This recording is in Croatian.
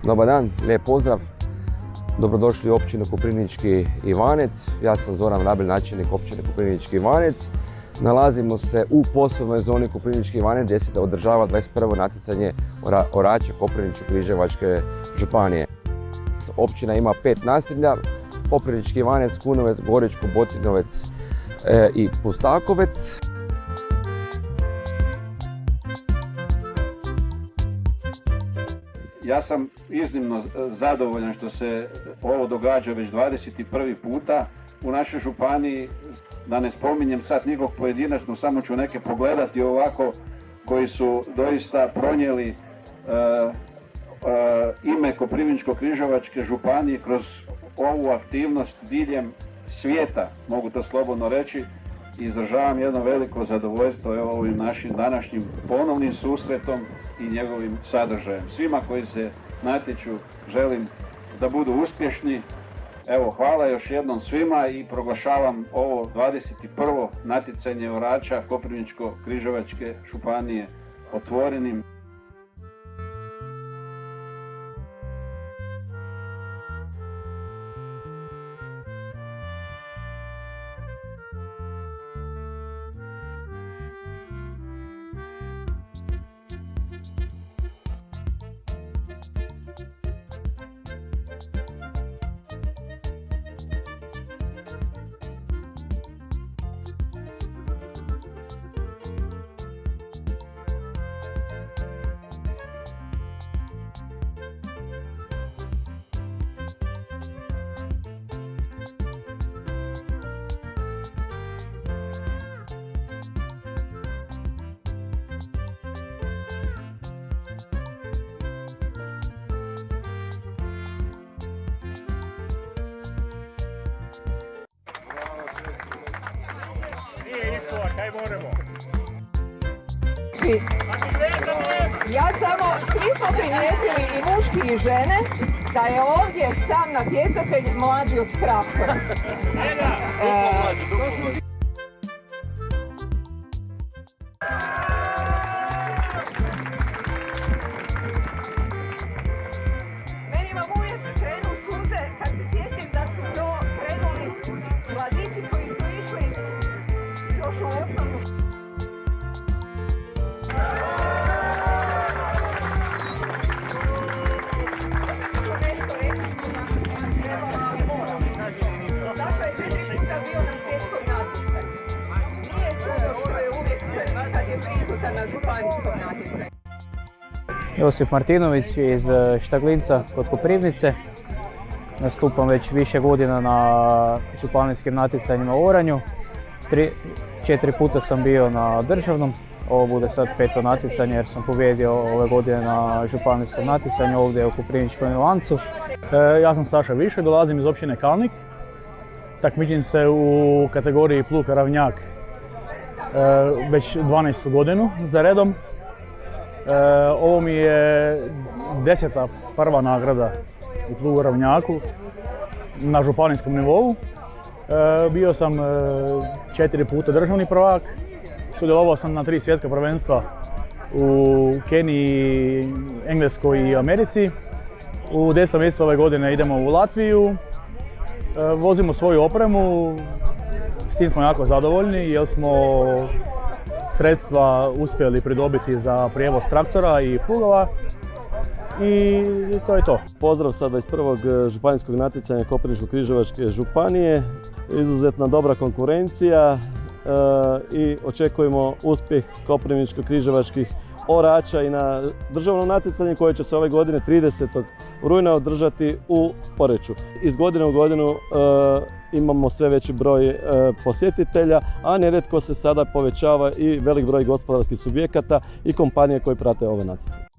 Dobar dan, lijep pozdrav. Dobrodošli u općinu Koprivnički Ivanec. Ja sam Zoran Rabilj, načelnik općine Koprivnički Ivanec. Nalazimo se u poslovnoj zoni Koprivnički Ivanec gdje se održava 21. natjecanje orača Koprivničko-križevačke županije. Općina ima 5 naselja: Koprivnički Ivanec, Kunovec, Goričko, Botinovec i Pustakovec. Ja sam iznimno zadovoljan što se ovo događa već 21. puta u našoj županiji. Da ne spominjem sad nikog pojedinačno, samo ću neke pogledati ovako koji su doista pronijeli ime Koprivničko-križevačke županije kroz ovu aktivnost diljem svijeta, mogu to slobodno reći. Izražavam jedno veliko zadovoljstvo ovim našim današnjim ponovnim susretom i njegovim sadržajem. Svima koji se natječu želim da budu uspješni. Evo, hvala još jednom svima i proglašavam ovo 21. natjecanje orača Koprivničko-križevačke županije otvorenim. Ja samo, svi smo primijetili i muški i žene, da je ovdje sam natjecatelj mlađi od traktora. Meni vam uvijek krenu suze kad se sjetim da su to krenuli mladići koji su išli još u osnovnu školu. Zato je 4 puta bio na svjetskom natjecanju. Nije čudo što je uvijek kad je prisutan na županijskom natjecanju. Josip Martinović iz Štaglinca kod Koprivnice. Nastupam već više godina na županijskim natjecanjima u oranju. 4 puta sam bio na državnom. Ovo bude sad 5. natjecanje jer sam pobijedio ove godine na županijskom natjecanju ovdje u Koprivničkom Ivancu. Ja sam Saša Više, dolazim iz općine Kalnik. Takmičim se u kategoriji Plug Ravnjak već 12. godinu za redom. Ovo mi je 10. prva nagrada u Plugu Ravnjaku na županijskom nivou. Bio sam 4 puta državni prvak. Sudjelovao sam na 3 svjetska prvenstva u Keniji, Engleskoj i Americi. U 10. mjesecu ove godine idemo u Latviju. Vozimo svoju opremu, s tim smo jako zadovoljni jer smo sredstva uspjeli pridobiti za prijevoz traktora i plugova. I to je to. Pozdrav sa 21. županijskog natjecanja Koprivničko-križevačke županije. Izuzetno dobra konkurencija i očekujemo uspjeh Koprivničko-križevačkih orača i na državnom natjecanju koje će se ove godine 30. rujna održati u Poreču. Iz godine u godinu imamo sve veći broj posjetitelja, a nerijetko se sada povećava i velik broj gospodarskih subjekata i kompanije koje prate ove natjecanje.